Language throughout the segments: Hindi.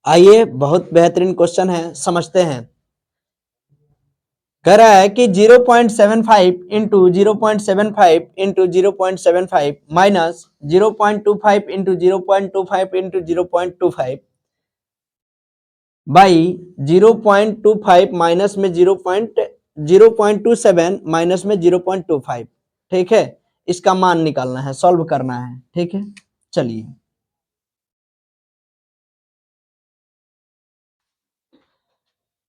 आइए, बहुत बेहतरीन क्वेश्चन है, समझते हैं। कह रहा है कि 0.75 into 0.75 into 0.75 minus 0.25 into 0.25 into 0.25 by 0.25 minus में 0.27 माइनस में 0.25। ठीक है, इसका मान निकालना है, सॉल्व करना है। ठीक है, चलिए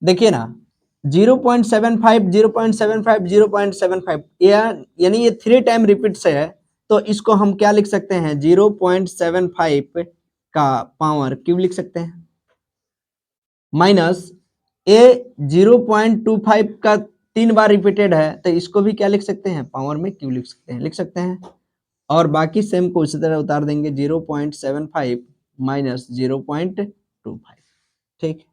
देखिए ना, 0.75 0.75 0.75 यानी ये 3 टाइम रिपीट से है, तो इसको हम क्या लिख सकते हैं, 0.75 का पावर क्यूब लिख सकते हैं, माइनस ए 0.25 का 3 बार रिपीटेड है, तो इसको भी क्या लिख सकते हैं, पावर में क्यूब लिख सकते हैं। और बाकी सेम को उसी तरह उतार देंगे, 0.75 माइनस 0.25। ठीक,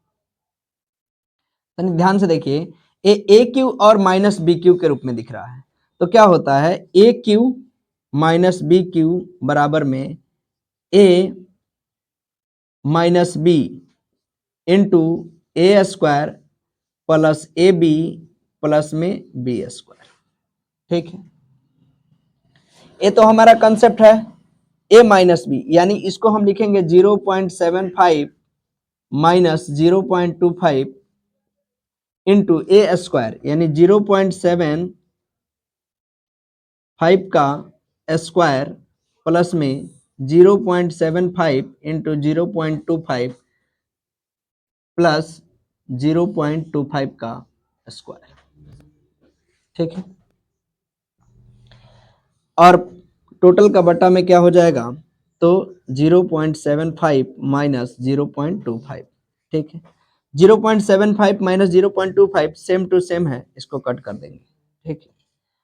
ध्यान से देखिए, ए क्यू और माइनस बी क्यू के रूप में दिख रहा है, तो क्या होता है, a cube minus b cube बराबर में a minus b into a square plus a b plus में बी स्क्वायर। ठीक है, ये तो हमारा कंसेप्ट है ए माइनस बी, यानी इसको हम लिखेंगे 0.75 माइनस 0.25 इंटू ए स्क्वायर, यानी 0.75 का स्क्वायर प्लस में 0.75 इंटू 0.25 प्लस 0.25 का स्क्वायर। ठीक है, और टोटल का बटा में क्या हो जाएगा, तो 0.75 माइनस 0.25। ठीक है, 0.75 माइनस 0.25 सेम टू सेम है, इसको कट कर देंगे। ठीक है,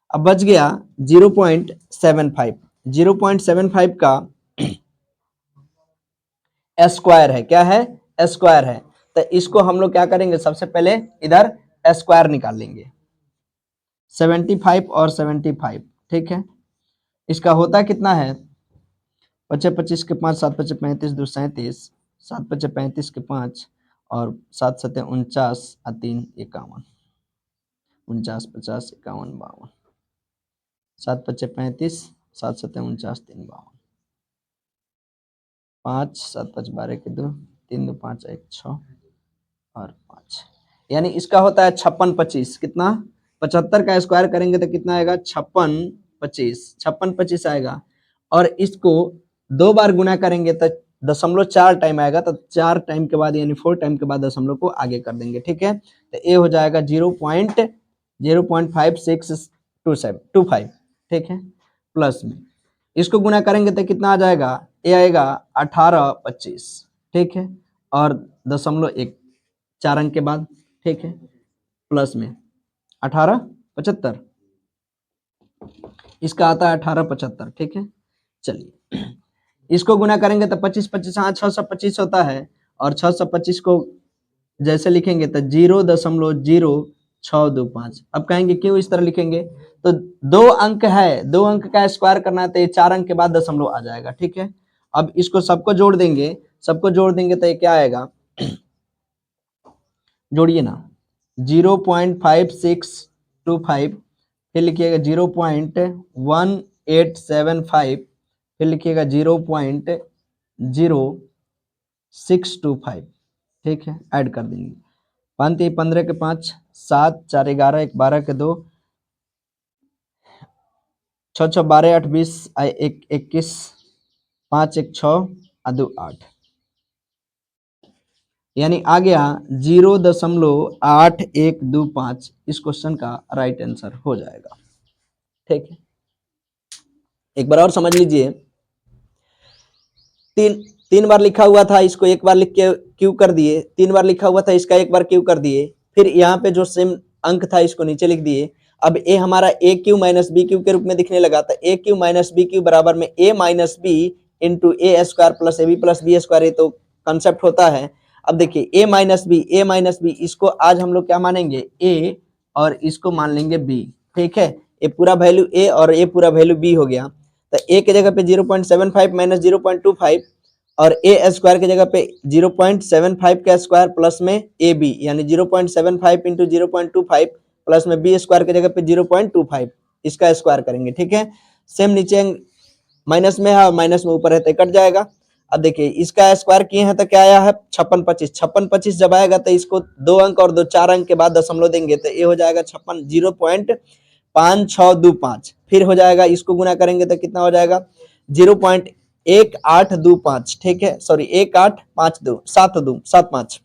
अब बच गया 0.75। 0.75 का स्क्वायर है, क्या है, स्क्वायर है, तो इसको हम लोग क्या करेंगे, सबसे पहले इधर स्क्वायर निकाल लेंगे, 75 और 75। ठीक है, इसका होता कितना है, 25 25 के 5 7 25 35 2 37 7 25 35 के 5 और 7 7 49 और 3 51 49 50 51 52 7 25 35 7 7 49 3 52 5 7 5 12 के 2 3 2 5 1 6 और 5, यानी इसका होता है 56 25। कितना, 75 का स्क्वायर करेंगे तो कितना आएगा, 56 25, 56 25 आएगा। और इसको 2 बार गुना करेंगे तो 0.4 टाइम आएगा, तो 4 टाइम के बाद यानी 4 टाइम के बाद दशमलव को आगे कर देंगे। ठीक है, तो ये हो जाएगा 0.05625। ठीक है, प्लस में इसको गुना करेंगे तो कितना आ जाएगा, ये आएगा 18 25। ठीक है, और 0.1 4 अंक के बाद। ठीक है, प्लस में 18 75, इसका आता है 18 75। ठीक है, चलिए इसको गुना करेंगे तो 25 25 हाँ 625 होता है, और 625 को जैसे लिखेंगे तो 0.0625। अब कहेंगे क्यों इस तरह लिखेंगे, तो 2 अंक है, 2 अंक का स्क्वायर करना है, तो ये 4 अंक के बाद दशमलव आ जाएगा। ठीक है, अब इसको सबको जोड़ देंगे, तो ये क्या आएगा, जोड़िए ना, 0.5625, फिर लिखिएगा 0.1875, फिर लिखिएगा 0.0625। ठीक है, ऐड कर देंगे, 5 3 15 के 5 7 4 11 1 12 के 2 6 6 12 8 20 1 21 5 1 6 और 2 8, यानी आ गया 0.8125। इस क्वेश्चन का राइट आंसर हो जाएगा। ठीक है, एक बार और समझ लीजिए, 3 बार लिखा हुआ था, इसको एक बार लिख के क्यू कर दिए, 3 बार लिखा हुआ था, इसका एक बार क्यू कर दिए, फिर यहाँ पे जो सेम अंक था इसको नीचे लिख दिए। अब ए हमारा a cube minus b cube के रूप में दिखने लगा, था a cube minus b cube बराबर में a minus b into a square plus a b plus b square, ये तो कंसेप्ट होता है। अब देखिए ए माइनस बी, इसको आज हम लोग क्या मानेंगे, ए, और इसको मान लेंगे बी। ठीक है, ये पूरा वैल्यू ए और ये पूरा वैल्यू बी हो गया, तो ए के जगह पे 0.75 माइनस 0.25 और ए स्क्वायर की जगह पे 0.75 का स्क्वायर प्लस में ए बी यानी 0.75 इंटू 0.25 प्लस में बी स्क्वायर की जगह पे 0.25 इसका स्क्वायर करेंगे। ठीक है, सेम नीचे माइनस में है और माइनस में ऊपर है तो कट जाएगा। अब देखिए इसका स्क्वायर किए हैं तो क्या आया है 56 25, 56 25 जब आएगा तो इसको 2 अंक और 2 4 अंक के बाद दशमलव देंगे तो ये हो जाएगा 56 0.5625। फिर हो जाएगा इसको गुना करेंगे तो कितना हो जाएगा 0.1825। ठीक है, सॉरी 1852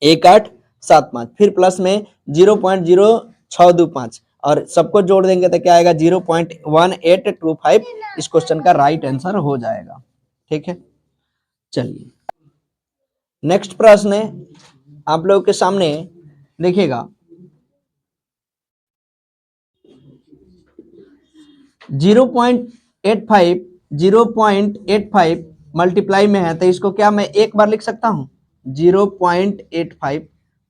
1875 फिर प्लस में 0.0625 और सबको जोड़ देंगे तो क्या आएगा 0.1825। इस क्वेश्चन का राइट आंसर हो जाएगा। ठीक है, चलिए नेक्स्ट प्रश्न है आप लोगों के सामने देखिएगा 0.85 मल्टीप्लाई में है तो इसको क्या मैं एक बार लिख सकता हूं 0.85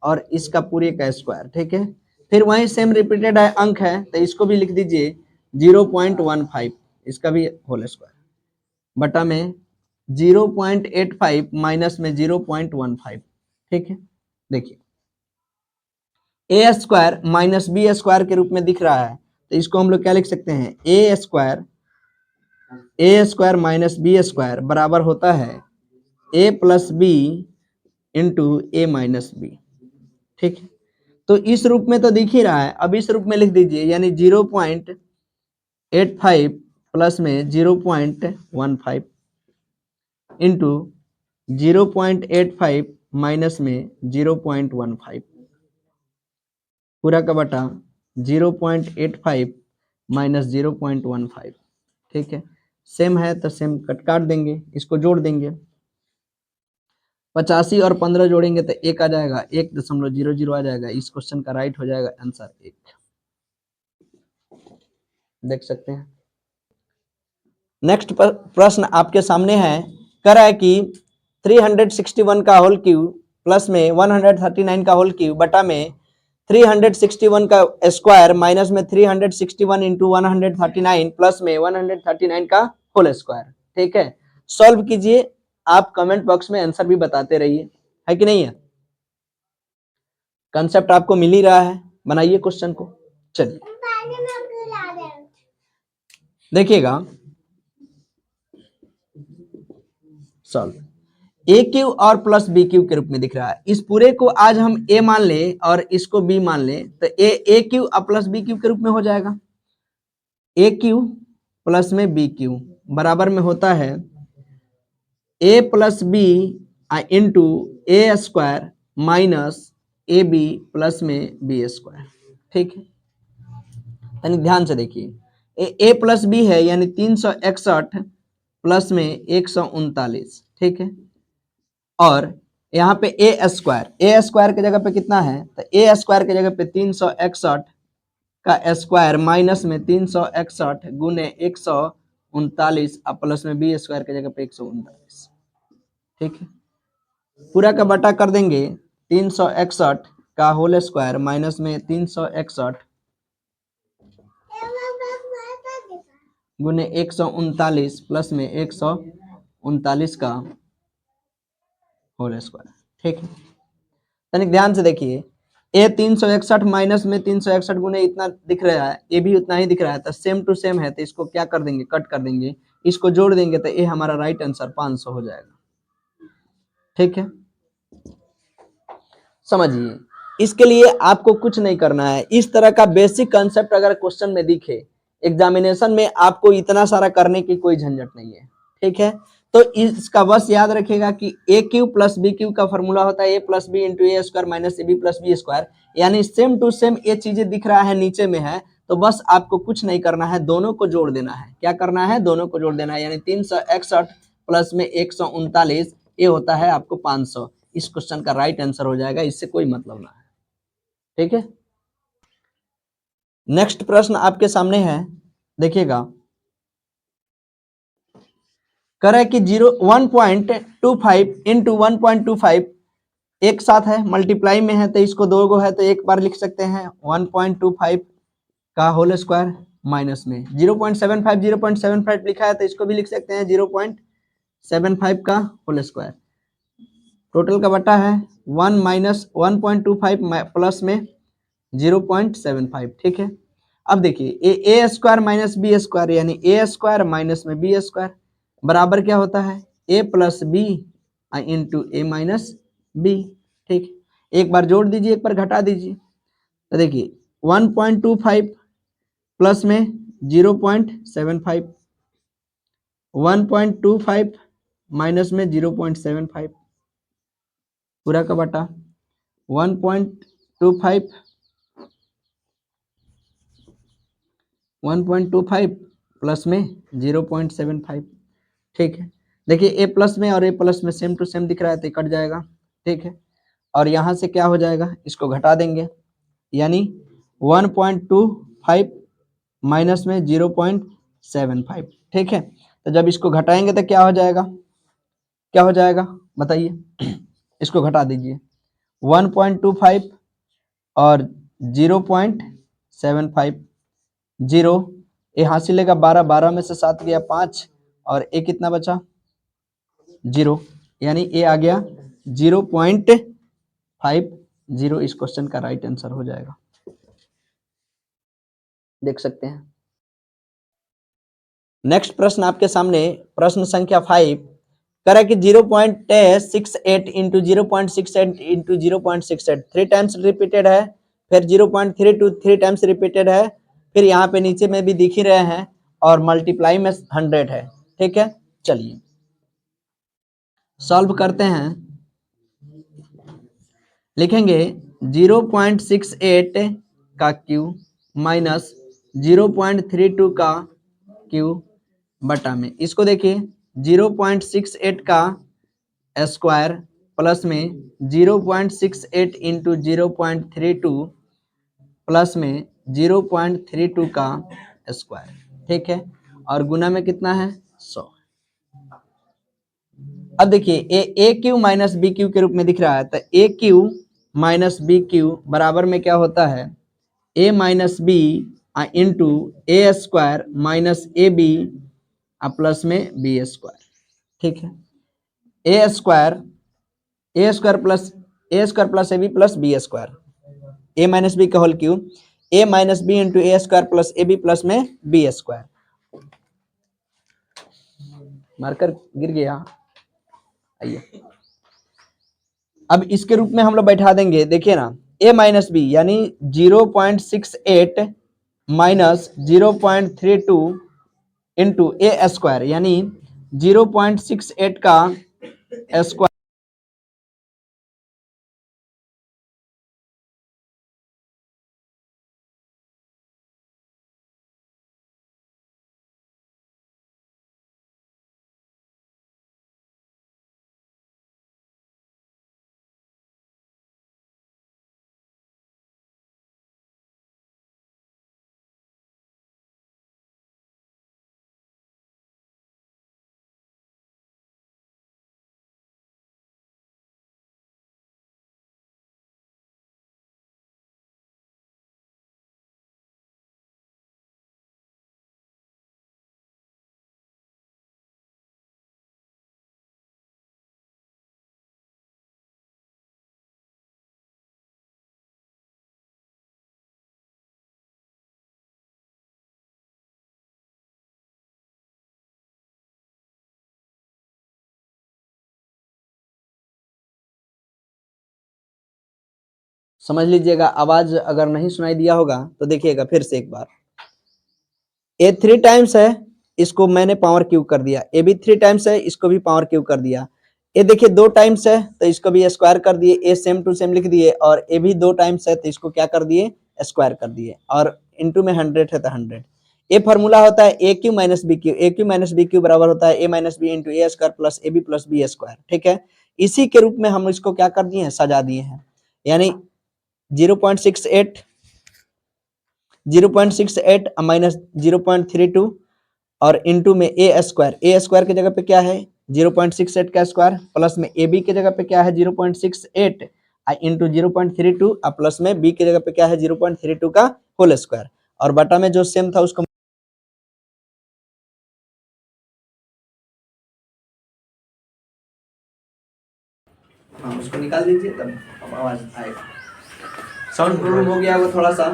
और इसका पूरे का स्क्वायर। ठीक है, फिर वही सेम रिपीटेड है अंक है तो इसको भी लिख दीजिए 0.15 इसका भी होल स्क्वायर बटा में 0.85 माइनस में 0.15। ठीक है, देखिए ए स्क्वायर माइनस बी स्क्वायर के रूप में दिख रहा है तो इसको हम लोग क्या लिख सकते हैं ए स्क्वायर माइनस बी स्क्वायर बराबर होता है a plus b into A minus B. ठीक है, तो इस रूप में तो दिख ही रहा है, अब इस रूप में लिख दीजिए यानी 0.85 प्लस में 0.15 इंटू 0.85 माइनस में 0.15 पूरा का बटा 0.85 माइनस 0.15। ठीक है, सेम है तो सेम काट देंगे, इसको जोड़ देंगे 85 और 15 जोड़ेंगे तो 1 आ जाएगा 1.00 आ जाएगा। इस क्वेश्चन का राइट हो जाएगा आंसर 1। देख सकते हैं नेक्स्ट प्रश्न आपके सामने है, कह रहा है कि 361 का होल क्यूब प्लस में 139 का होल क्यूब बटा में 361 का स्क्वायर माइनस में 361 इंटू 139 प्लस में 139 का होल स्क्वायर। ठीक है, सॉल्व कीजिए, आप कमेंट बॉक्स में आंसर भी बताते रहिए, है कि नहीं है। कंसेप्ट आपको मिल ही रहा है, बनाइए क्वेश्चन को। चलिए देखिएगा सॉल्व ए क्यू और प्लस बी क्यू के रूप में दिख रहा है। इस पूरे को आज हम ए मान ले और इसको बी मान ले तो ए क्यू और प्लस बी क्यू के रूप में हो जाएगा। ए क्यू प्लस में बी क्यू बराबर में होता है a plus b into a square minus a b plus में बी स्क्वायर। ठीक है, यानी ध्यान से देखिए ए प्लस बी है यानी 361 प्लस में 139। ठीक है, और यहाँ पे ए स्क्वायर की जगह पे कितना है तो ए स्क्वायर की जगह पे 361 का स्क्वायर माइनस में 361 गुने 139 और प्लस में बी स्क्वायर की जगह पे 139। ठीक है, पूरा का बटा कर देंगे 361 का होल स्क्वायर माइनस में 361 गुने 139 प्लस में 139 का होल स्क्वायर। ठीक है, तनिक ध्यान से देखिए ए 361 माइनस में 361 गुने इतना दिख रहा है, ए भी उतना ही दिख रहा है तो सेम टू सेम है तो इसको क्या कर देंगे कट कर देंगे, इसको जोड़ देंगे तो ए हमारा राइट आंसर 500 हो जाएगा। ठीक है, समझिए इसके लिए आपको कुछ नहीं करना है, इस तरह का बेसिक कंसेप्ट अगर क्वेश्चन में दिखे एग्जामिनेशन में आपको इतना सारा करने की कोई झंझट नहीं है। ठीक है, तो इसका बस याद रखिएगा कि a cube plus b cube का फॉर्मूला होता है a plus b into a square minus a b plus b square, यानी सेम टू सेम ये चीजें दिख रहा है नीचे में है तो बस आपको कुछ नहीं करना है, दोनों को जोड़ देना है। क्या करना है, दोनों को जोड़ देना है, यानी 361 प्लस में 139 ये होता है आपको 500। इस क्वेश्चन का राइट आंसर हो जाएगा, इससे कोई मतलब ना है। ठीक है, नेक्स्ट प्रश्न आपके सामने है, देखिएगा करे कि 1.25 इंटू 1.25 एक साथ है, मल्टीप्लाई में है तो इसको दो गो है तो एक बार लिख सकते हैं 1.25 का होल स्क्वायर माइनस में 0.75 लिखा है तो इसको भी लिख सकते हैं 75 का होल स्क्वायर, टोटल का बटा है 1 माइनस 1.25 प्लस में 0.75, ठीक है। अब देखिए ए स्क्वायर माइनस बी स्क्वायर यानी ए स्क्वायर माइनस में बी स्क्वायर बराबर क्या होता है a plus b into A minus B, ठीक। एक बार जोड़ दीजिए, एक बार घटा दीजिए, तो देखिए 1.25 प्लस में 0.75, 1.25 माइनस में 0.75 पूरा का बटा 1.25 प्लस में 0.75, ठीक है। देखिए ए प्लस में और ए प्लस में सेम टू सेम दिख रहा है तो कट जाएगा, ठीक है। और यहाँ से क्या हो जाएगा, इसको घटा देंगे यानी 1.25 माइनस में 0.75, ठीक है। तो जब इसको घटाएंगे तो क्या हो जाएगा, क्या हो जाएगा बताइए, इसको घटा दीजिए 1.25 और 0.75, 0 ये हासिलेगा 12, 12 में से 7 गया 5 और ए कितना बचा 0, यानी ए आ गया 0.50। इस क्वेश्चन का राइट आंसर हो जाएगा, देख सकते हैं। नेक्स्ट प्रश्न आपके सामने प्रश्न संख्या 5 करें कि 0.68 इंटू 0.68 इंटू 0.68 3 टाइम्स रिपीटेड है, फिर 0.32 3 टाइम्स रिपीटेड है, फिर यहाँ पे नीचे में भी दिख ही रहे हैं और मल्टीप्लाई में 100 है, ठीक है। चलिए सॉल्व करते हैं, लिखेंगे 0.68 का क्यू माइनस 0.32 का क्यू बटा में, इसको देखिए 0.68 का स्क्वायर प्लस में 0.68 इंटू 0.32 प्लस में 0.32 का स्क्वायर, ठीक है। और गुना में कितना है 100। अब देखिए a cube minus b cube के रूप में दिख रहा है, तो a cube minus b cube बराबर में क्या होता है a minus b into a square minus a b plus में बी स्क्वायर, ठीक है। A square plus a b plus b square, a minus b का whole cube a minus b into a square plus a b plus में बी स्क्वायर, मार्कर गिर गया, आइए अब इसके रूप में हम लोग बैठा देंगे, देखिए ना ए माइनस बी यानी 0.68 माइनस 0.32 इंटू ए स्क्वायर यानी 0.68 का स्क्वायर समझ लीजिएगा, आवाज अगर नहीं सुनाई दिया होगा तो देखिएगा फिर से एक बार। ए 3 टाइम्स है, इसको मैंने पावर क्यूब कर दिया, ए भी 3 टाइम्स है, इसको भी पावर क्यूब कर दिया। ए देखिए 2 टाइम्स है तो इसको भी स्क्वायर कर दिए, ए सेम टू सेम लिख दिए, और ए भी 2 टाइम्स है तो इसको क्या कर दिए स्क्वायर कर दिए, और इनटू में 100 है तो 100। ए फॉर्मूला होता है a cube minus b Q, A cube minus b cube बराबर होता है a minus b into a square plus b square, ठीक है। इसी के रूप में हम इसको क्या कर दिए हैं, सजा दिए हैं, यानी 0.68 माइनस 0.32 और इनटू में ए स्क्वायर की जगह पे क्या है 0.68 का स्क्वायर प्लस में ए बी की जगह पे क्या है 0.68 इंटू 0.32 प्लस में बी की जगह पे क्या है 0.32 का होल स्क्वायर, और बटा में जो सेम था उसको हाँ उसको निकाल दीजिए तब अब आवाज आएगा। साउंड प्रॉब्लम हो गया वो थोड़ा सा,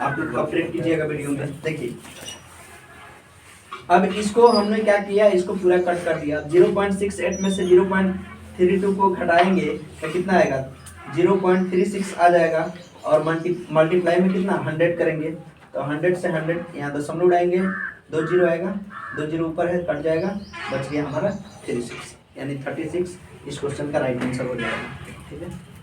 आप लोग कॉपरेट कीजिएगा वीडियो में। देखिए अब इसको हमने क्या किया, इसको पूरा कट कर दिया। 0.68 में से 0.32 को घटाएंगे तो कितना आएगा, 0.36 आ जाएगा। और मल्टीप्लाई में कितना 100 करेंगे तो 100 से 100 यहाँ दशमलव उड़ाएंगे, 2 जीरो आएगा, 2 जीरो ऊपर है कट जाएगा, बच गया हमारा 36 यानी 36 इस क्वेश्चन का राइट आंसर हो जाएगा। ठीक है।